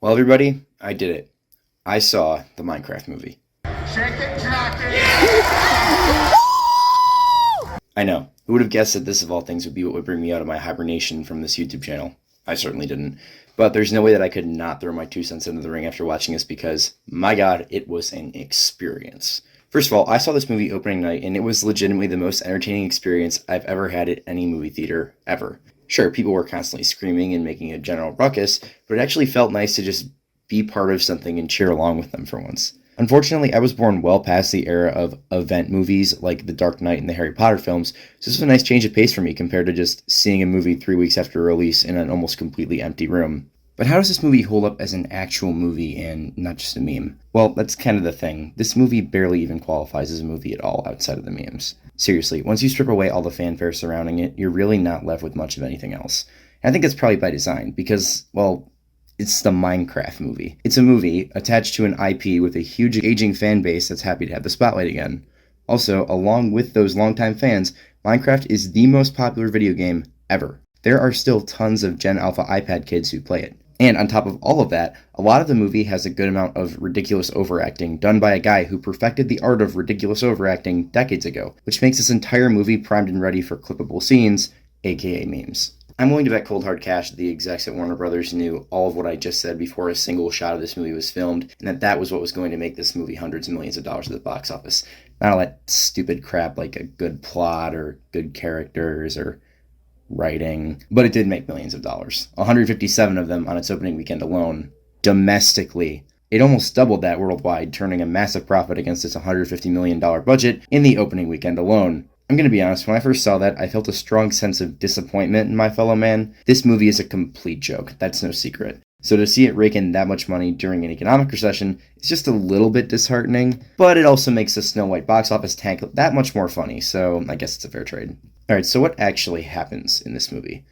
Well, everybody, I did it. I saw the Minecraft movie. Shake it, jack it. I know. Who would have guessed that this, of all things, would be what would bring me out of my hibernation from this YouTube channel? I certainly didn't. But there's no way that I could not throw my 2 cents into the ring after watching this because, my god, it was an experience. First of all, I saw this movie opening night, and it was legitimately the most entertaining experience I've ever had at any movie theater, ever. Sure, people were constantly screaming and making a general ruckus, but it actually felt nice to just be part of something and cheer along with them for once. Unfortunately, I was born well past the era of event movies like The Dark Knight and the Harry Potter films, so this was a nice change of pace for me compared to just seeing a movie 3 weeks after release in an almost completely empty room. But how does this movie hold up as an actual movie and not just a meme? Well, that's kind of the thing. This movie barely even qualifies as a movie at all outside of the memes. Seriously, once you strip away all the fanfare surrounding it, you're really not left with much of anything else. And I think that's probably by design, because, well, it's the Minecraft movie. It's a movie attached to an IP with a huge aging fan base that's happy to have the spotlight again. Also, along with those longtime fans, Minecraft is the most popular video game ever. There are still tons of Gen Alpha iPad kids who play it. And on top of all of that, a lot of the movie has a good amount of ridiculous overacting done by a guy who perfected the art of ridiculous overacting decades ago, which makes this entire movie primed and ready for clippable scenes, aka memes. I'm willing to bet cold hard cash that the execs at Warner Brothers knew all of what I just said before a single shot of this movie was filmed, and that was what was going to make this movie hundreds of millions of dollars at the box office. Not all that stupid crap like a good plot or good characters or writing, but it did make millions of dollars. 157 of them on its opening weekend alone. Domestically, it almost doubled that worldwide, turning a massive profit against its $150 million budget in the opening weekend alone. I'm going to be honest, when I first saw that, I felt a strong sense of disappointment in my fellow man. This movie is a complete joke, that's no secret. So to see it rake in that much money during an economic recession is just a little bit disheartening, but it also makes the Snow White box office tank that much more funny, so I guess it's a fair trade. Alright, so what actually happens in this movie?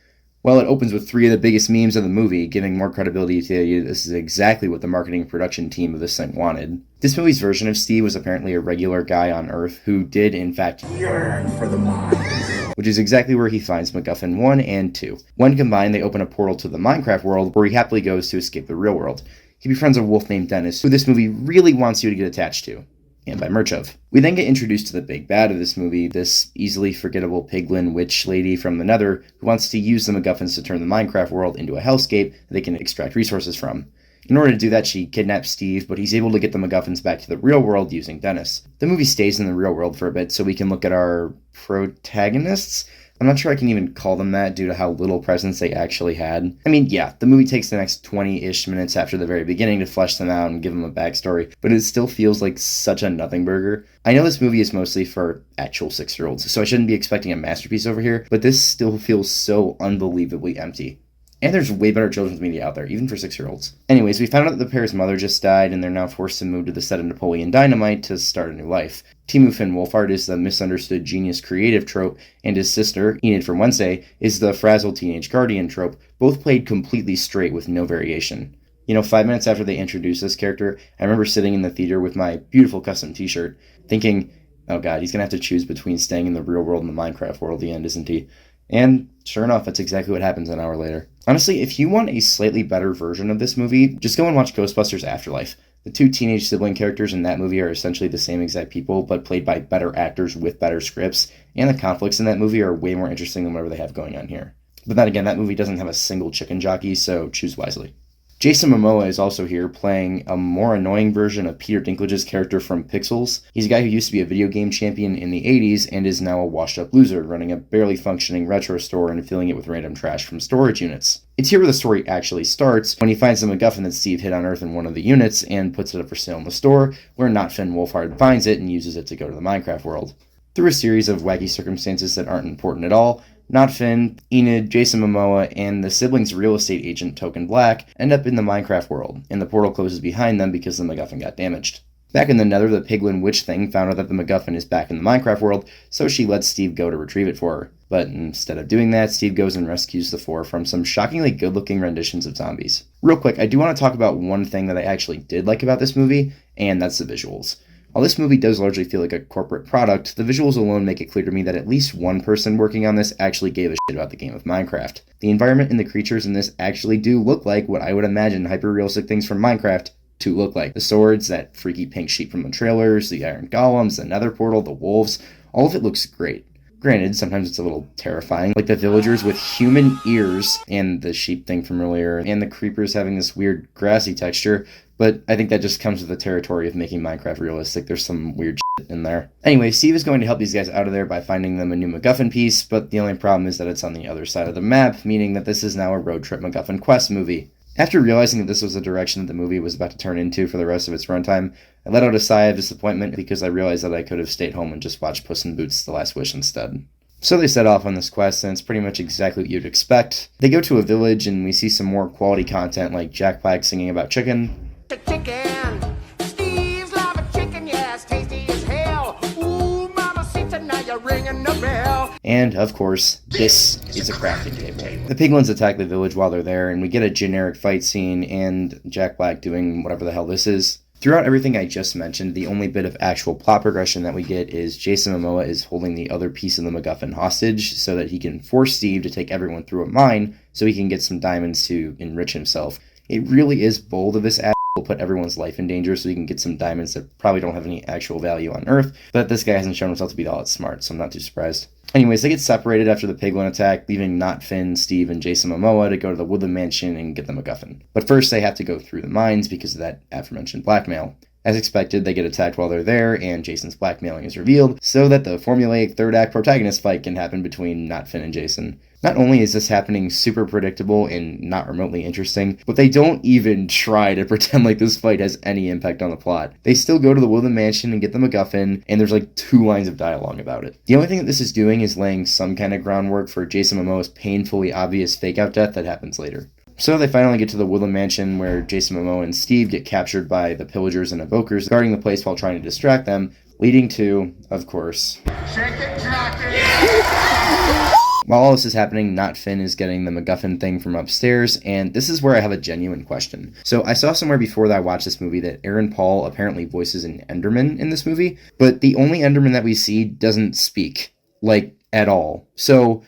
Well, it opens with 3 of the biggest memes of the movie, giving more credibility to the idea that this is exactly what the marketing and production team of this thing wanted. This movie's version of Steve was apparently a regular guy on Earth who did, in fact, yearn for the mines, which is exactly where he finds MacGuffin 1 and 2. When combined, they open a portal to the Minecraft world, where he happily goes to escape the real world. He befriends a wolf named Dennis, who this movie really wants you to get attached to, and buy merch of. We then get introduced to the big bad of this movie, this easily forgettable piglin witch lady from the Nether who wants to use the MacGuffins to turn the Minecraft world into a hellscape that they can extract resources from. In order to do that, she kidnaps Steve, but he's able to get the MacGuffins back to the real world using Dennis. The movie stays in the real world for a bit so we can look at our protagonists. I'm not sure I can even call them that due to how little presence they actually had. I mean, yeah, the movie takes the next 20-ish minutes after the very beginning to flesh them out and give them a backstory, but it still feels like such a nothing burger. I know this movie is mostly for actual 6-year-olds, so I shouldn't be expecting a masterpiece over here, but this still feels so unbelievably empty. And there's way better children's media out there, even for 6-year-olds. Anyways, we found out that the pair's mother just died, and they're now forced to move to the set of Napoleon Dynamite to start a new life. Timu Finn Wolfhard is the misunderstood genius creative trope, and his sister, Enid from Wednesday, is the frazzled teenage guardian trope, both played completely straight with no variation. 5 minutes after they introduced this character, I remember sitting in the theater with my beautiful custom t-shirt, thinking, oh god, he's gonna have to choose between staying in the real world and the Minecraft world at the end, isn't he? And sure enough, that's exactly what happens an hour later. Honestly, if you want a slightly better version of this movie, just go and watch Ghostbusters Afterlife. The 2 teenage sibling characters in that movie are essentially the same exact people, but played by better actors with better scripts, and the conflicts in that movie are way more interesting than whatever they have going on here. But then again, that movie doesn't have a single chicken jockey, so choose wisely. Jason Momoa is also here, playing a more annoying version of Peter Dinklage's character from Pixels. He's a guy who used to be a video game champion in the 80s and is now a washed-up loser, running a barely functioning retro store and filling it with random trash from storage units. It's here where the story actually starts, when he finds the MacGuffin that Steve hid on Earth in one of the units and puts it up for sale in the store, where Not Finn Wolfhard finds it and uses it to go to the Minecraft world. Through a series of wacky circumstances that aren't important at all, Not Finn, Enid, Jason Momoa, and the siblings' real estate agent, Token Black, end up in the Minecraft world, and the portal closes behind them because the MacGuffin got damaged. Back in the Nether, the piglin witch thing found out that the MacGuffin is back in the Minecraft world, so she lets Steve go to retrieve it for her. But instead of doing that, Steve goes and rescues the 4 from some shockingly good-looking renditions of zombies. Real quick, I do want to talk about one thing that I actually did like about this movie, and that's the visuals. While this movie does largely feel like a corporate product, the visuals alone make it clear to me that at least one person working on this actually gave a shit about the game of Minecraft. The environment and the creatures in this actually do look like what I would imagine hyper-realistic things from Minecraft to look like. The swords, that freaky pink sheep from the trailers, the iron golems, the nether portal, the wolves, all of it looks great. Granted, sometimes it's a little terrifying, like the villagers with human ears, and the sheep thing from earlier, and the creepers having this weird grassy texture, but I think that just comes with the territory of making Minecraft realistic. There's some weird shit in there. Anyway, Steve is going to help these guys out of there by finding them a new MacGuffin piece, but the only problem is that it's on the other side of the map, meaning that this is now a road trip MacGuffin quest movie. After realizing that this was the direction that the movie was about to turn into for the rest of its runtime, I let out a sigh of disappointment because I realized that I could have stayed home and just watched Puss in Boots: The Last Wish instead. So they set off on this quest, and it's pretty much exactly what you'd expect. They go to a village, and we see some more quality content like Jack Black singing about chicken. Chicken. Steve's love a chicken, yes, tasty as hell. Ooh, mama, now you're ringing the bell. And, of course, this is a crafting table. The piglins attack the village while they're there, and we get a generic fight scene, and Jack Black doing whatever the hell this is. Throughout everything I just mentioned, the only bit of actual plot progression that we get is Jason Momoa is holding the other piece of the MacGuffin hostage so that he can force Steve to take everyone through a mine so he can get some diamonds to enrich himself. It really is bold of this asshole to put everyone's life in danger so he can get some diamonds that probably don't have any actual value on Earth, but this guy hasn't shown himself to be all that smart, so I'm not too surprised. Anyways, they get separated after the piglin attack, leaving Not Finn, Steve, and Jason Momoa to go to the Woodland Mansion and get the MacGuffin. But first, they have to go through the mines because of that aforementioned blackmail. As expected, they get attacked while they're there, and Jason's blackmailing is revealed, so that the formulaic third-act protagonist fight can happen between Not Finn and Jason. Not only is this happening super predictable and not remotely interesting, but they don't even try to pretend like this fight has any impact on the plot. They still go to the Woodland Mansion and get the MacGuffin, and there's like 2 lines of dialogue about it. The only thing that this is doing is laying some kind of groundwork for Jason Momoa's painfully obvious fake-out death that happens later. So they finally get to the Woodland Mansion where Jason Momoa and Steve get captured by the pillagers and evokers guarding the place while trying to distract them, leading to, of course... Shake it, rock it. While all this is happening, Not Finn is getting the MacGuffin thing from upstairs, and this is where I have a genuine question. So I saw somewhere before that I watched this movie that Aaron Paul apparently voices an Enderman in this movie, but the only Enderman that we see doesn't speak, like, at all. So...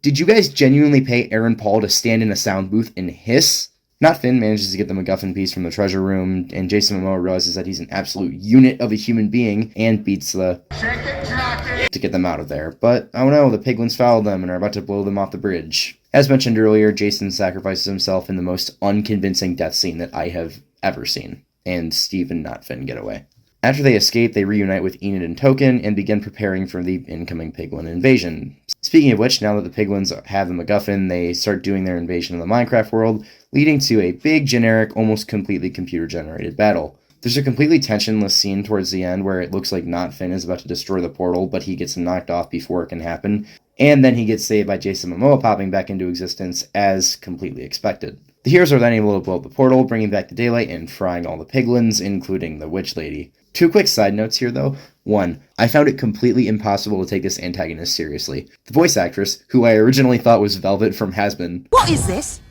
did you guys genuinely pay Aaron Paul to stand in a sound booth and hiss? Not Finn manages to get the MacGuffin piece from the treasure room, and Jason Momoa realizes that he's an absolute unit of a human being and beats the... Shake it, rock it. to get them out of there. But, oh no, the piglins followed them and are about to blow them off the bridge. As mentioned earlier, Jason sacrifices himself in the most unconvincing death scene that I have ever seen, and Steve and Not Finn get away. After they escape, they reunite with Enid and Token and begin preparing for the incoming piglin invasion. Speaking of which, now that the piglins have the MacGuffin, they start doing their invasion of the Minecraft world, leading to a big, generic, almost completely computer-generated battle. There's a completely tensionless scene towards the end where it looks like Not Finn is about to destroy the portal, but he gets knocked off before it can happen, and then he gets saved by Jason Momoa popping back into existence as completely expected. The heroes are then able to blow up the portal, bringing back the daylight and frying all the piglins, including the witch lady. 2 quick side notes here, though. 1, I found it completely impossible to take this antagonist seriously. The voice actress, who I originally thought was Velvet from Has-Been. What is this?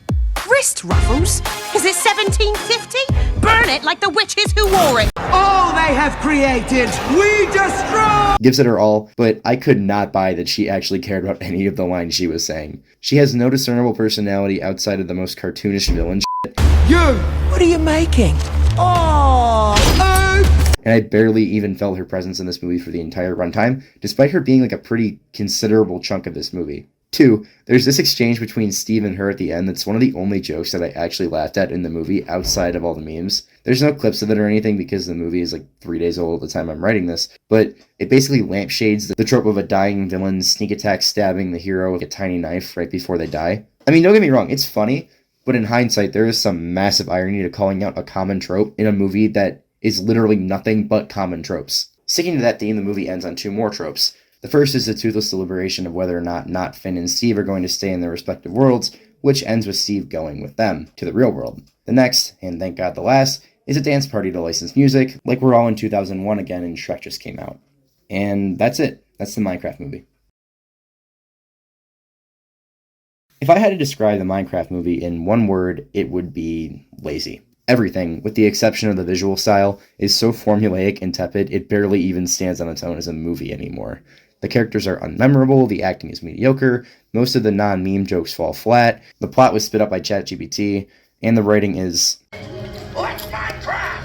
Wrist ruffles? Is it 1750? Burn it like the witches who wore it! All they have created, we destroy! Gives it her all, but I could not buy that she actually cared about any of the lines she was saying. She has no discernible personality outside of the most cartoonish villain shit. You! What are you making? Oh! And I barely even felt her presence in this movie for the entire runtime, despite her being like a pretty considerable chunk of this movie. 2, there's this exchange between Steve and her at the end that's one of the only jokes that I actually laughed at in the movie outside of all the memes. There's no clips of it or anything because the movie is like 3 days old at the time I'm writing this, but it basically lampshades the trope of a dying villain sneak attack stabbing the hero with a tiny knife right before they die. I mean, don't get me wrong, it's funny, but in hindsight there is some massive irony to calling out a common trope in a movie that is literally nothing but common tropes. Sticking to that theme, the movie ends on 2 more tropes. The first is the toothless deliberation of whether or not Finn and Steve are going to stay in their respective worlds, which ends with Steve going with them to the real world. The next, and thank God the last, is a dance party to licensed music, like we're all in 2001 again and Shrek just came out. And that's it. That's the Minecraft movie. If I had to describe the Minecraft movie in one word, it would be lazy. Everything, with the exception of the visual style, is so formulaic and tepid it barely even stands on its own as a movie anymore. The characters are unmemorable, the acting is mediocre, most of the non-meme jokes fall flat, the plot was spit up by ChatGPT, and the writing is... What's my crap?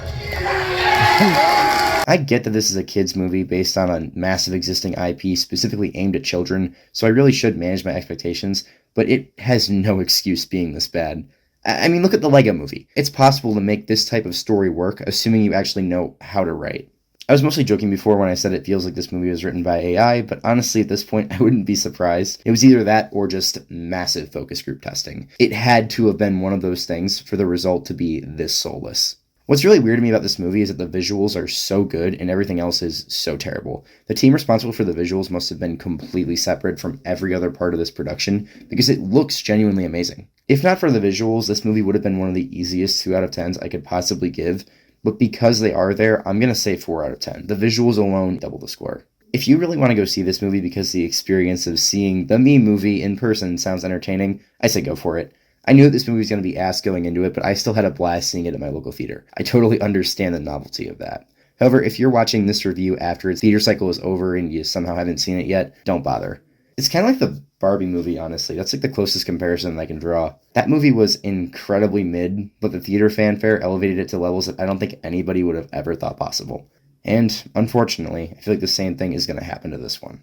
I get that this is a kids movie based on a massive existing IP specifically aimed at children, so I really should manage my expectations, but it has no excuse being this bad. I mean, look at the Lego movie. It's possible to make this type of story work, assuming you actually know how to write. I was mostly joking before when I said it feels like this movie was written by AI, but honestly at this point I wouldn't be surprised. It was either that or just massive focus group testing. It had to have been one of those things for the result to be this soulless. What's really weird to me about this movie is that the visuals are so good and everything else is so terrible. The team responsible for the visuals must have been completely separate from every other part of this production because it looks genuinely amazing. If not for the visuals, this movie would have been one of the easiest 2 out of 10s I could possibly give, but because they are there, I'm going to say 4 out of 10. The visuals alone double the score. If you really want to go see this movie because the experience of seeing the Me movie in person sounds entertaining, I say go for it. I knew that this movie was going to be ass going into it, but I still had a blast seeing it at my local theater. I totally understand the novelty of that. However, if you're watching this review after its theater cycle is over and you somehow haven't seen it yet, don't bother. It's kind of like the Barbie movie, honestly. That's like the closest comparison I can draw. That movie was incredibly mid, but the theater fanfare elevated it to levels that I don't think anybody would have ever thought possible. And, unfortunately, I feel like the same thing is going to happen to this one.